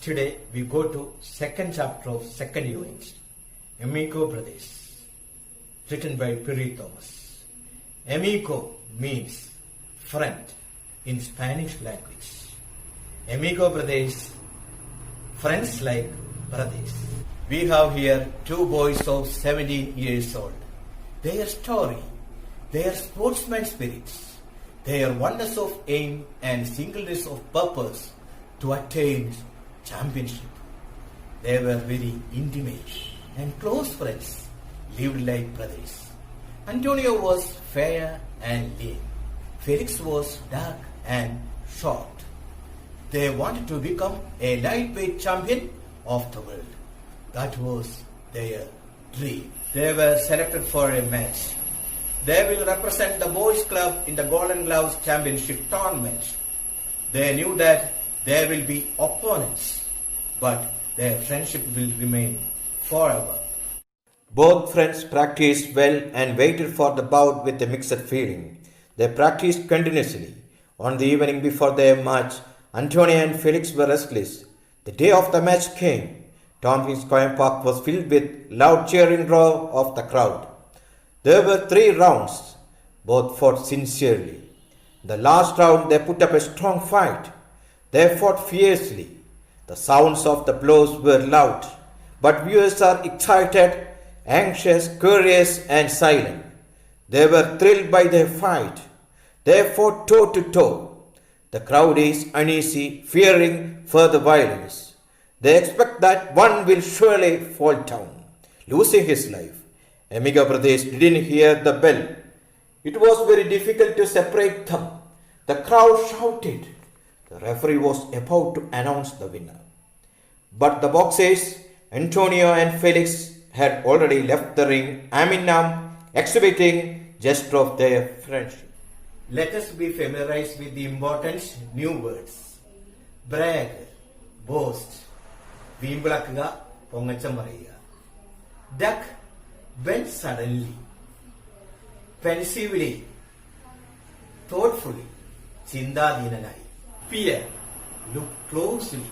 Today we go to second chapter of second unit, Amigo Brothers, written by Perry Thomas. Amigo means friend in Spanish language. Amigo Brothers, friends like brothers. We have here two boys of 17 years old. Their story, their sportsman spirits, their oneness of aim and singleness of purpose to attain championship. They were very intimate and close friends, lived like brothers. Antonio was fair and lean. Felix was dark and short. They wanted to become a lightweight champion of the world. That was their dream. They were selected for a match. They will represent the boys' club in the Golden Gloves Championship tournament. They knew that there will be opponents, but their friendship will remain forever. Both friends practiced well and waited for the bout with a mixed feeling. They practiced continuously. On the evening before their match, Antonio and Felix were restless. The day of the match came. Tompkins Square Park was filled with loud cheering roar of the crowd. There were 3 rounds. Both fought sincerely. The last round they put up a strong fight. They fought fiercely. The sounds of the blows were loud, but viewers are excited, anxious, curious and silent. They were thrilled by their fight. They fought toe to toe. The crowd is uneasy, fearing further violence. They expect that one will surely fall down, losing his life. Amigo Brothers didn't hear the bell. It was very difficult to separate them. The crowd shouted. The referee was about to announce the winner. But the boxers, Antonio and Felix, had already left the ring, arm in arm, exhibiting gesture of their friendship. Let us be familiarized with the important new words. Brag, boast, വീമ്പിളക്കുക, പൊങ്ങച്ചം പറയുക. Duck, bend suddenly, pensively, thoughtfully, ചിന്താധീനനായി. Peer, look closely,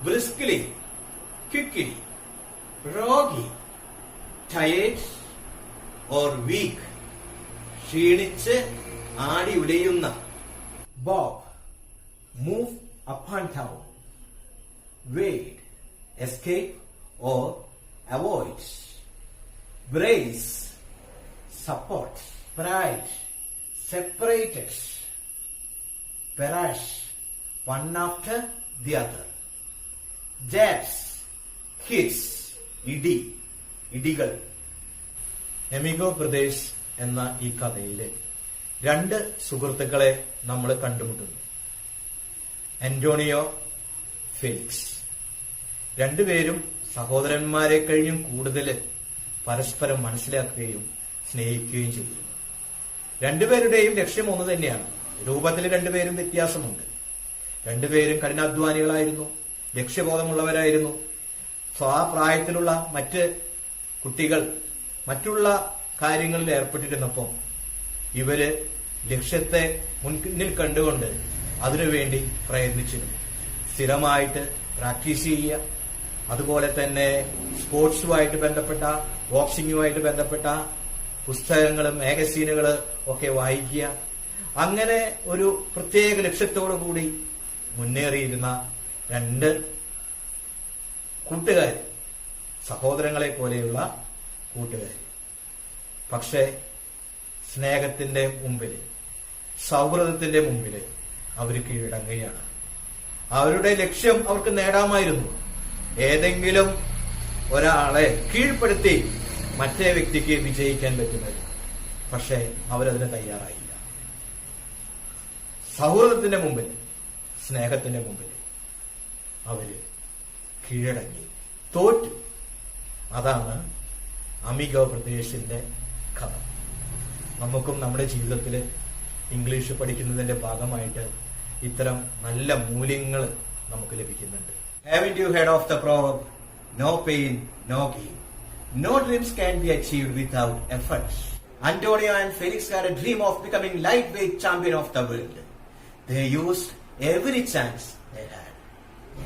briskly, quickly, groggy, tired or weak, ക്ഷീണിച്ച് ആടി ഉലയുന്ന. Bob, move up and down, wade, escape or avoid. Brace, support. Pride, separated. Perash, one after the other. Jabs, hits, ഇടികൾ. Amigo Brothers എന്ന ഈ കഥയിലെ 2 സുഹൃത്തുക്കളെ നമ്മൾ കണ്ടുമുട്ടുന്നു. Antonio, Felix. രണ്ടുപേരും സഹോദരന്മാരെ കഴിഞ്ഞും കൂടുതൽ പരസ്പരം മനസ്സിലാക്കുകയും സ്നേഹിക്കുകയും ചെയ്യുന്നു. രണ്ടുപേരുടെയും ലക്ഷ്യം ഒന്ന് തന്നെയാണ്. രൂപത്തിൽ രണ്ടുപേരും വ്യത്യാസമുണ്ട്. രണ്ടുപേരും കഠിനാധ്വാനികളായിരുന്നു, ലക്ഷ്യബോധമുള്ളവരായിരുന്നു. ആ പ്രായത്തിലുള്ള മറ്റ് കുട്ടികൾ മറ്റുള്ള കാര്യങ്ങളിൽ ഏർപ്പെട്ടിരുന്നപ്പോൾ ഇവര് ലക്ഷ്യത്തെ മുന്നിൽ കണ്ടുകൊണ്ട് അതിനുവേണ്ടി പ്രയത്നിച്ചിരുന്നു. സ്ഥിരമായിട്ട് പ്രാക്ടീസ് ചെയ്യുക, അതുപോലെ തന്നെ സ്പോർട്സുമായിട്ട് ബന്ധപ്പെട്ട, ബോക്സിംഗുമായിട്ട് ബന്ധപ്പെട്ട പുസ്തകങ്ങൾ, മാഗസീനുകൾ ഒക്കെ വായിക്കുക. അങ്ങനെ ഒരു പ്രത്യേക ലക്ഷ്യത്തോടു കൂടി മുന്നേറിയിരുന്ന 2 കൂട്ടുകാർ, സഹോദരങ്ങളെ പോലെയുള്ള കൂട്ടുകാർ. പക്ഷേ സ്നേഹത്തിന്റെ മുമ്പിൽ, സൗഹൃദത്തിന്റെ മുമ്പിൽ അവർ കീഴടങ്ങുകയാണ്. അവരുടെ ലക്ഷ്യം അവർക്ക് നേടാമായിരുന്നു. ഏതെങ്കിലും ഒരാളെ കീഴ്പ്പെടുത്തി മറ്റേ വ്യക്തിക്ക് വിജയിക്കാൻ പറ്റുന്നത്. പക്ഷേ അവരതിന് തയ്യാറായില്ല. സൗഹൃദത്തിന്റെ മുമ്പിൽ, സ്നേഹത്തിന്റെ മുമ്പിൽ അവര് കീഴടങ്ങി, തോറ്റു. അതാണ് അമിഗോ ബ്രദേഴ്സിന്റെ കഥ. നമുക്കും നമ്മുടെ ജീവിതത്തിൽ ഇംഗ്ലീഷ് പഠിക്കുന്നതിന്റെ ഭാഗമായിട്ട് ഇത്തരം നല്ല മൂല്യങ്ങൾ നമുക്ക് ലഭിക്കുന്നുണ്ട്. Haven't you heard of the proverb, no pain, no gain? No dreams can be achieved without effort. Antonio and Felix had a dream of becoming lightweight champion of the world. They used every chance they had.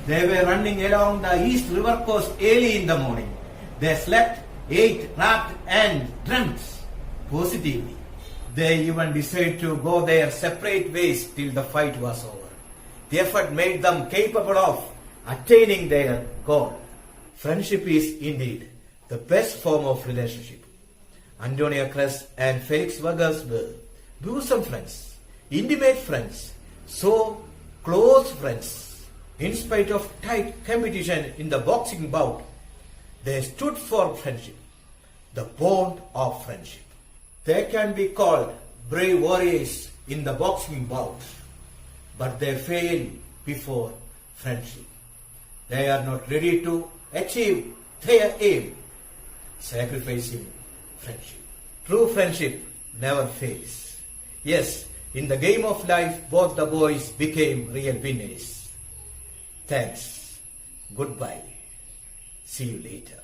They were running along the East River coast early in the morning. They slept, ate, rapped, and dreamt positively. They even decided to go their separate ways till the fight was over. The effort made them capable of attaining their goal. Friendship is indeed the best form of relationship. Antonio Cress and Felix Vargas were bosom friends, intimate friends, so close friends. In spite of tight competition in the boxing bout, they stood for friendship, the bond of friendship. They can be called brave warriors in the boxing bout, but they fail before friendship. They are not ready to achieve their aim, sacrificing friendship. True friendship never fails. Yes, in the game of life, both the boys became real winners. Thanks. Goodbye. See you later.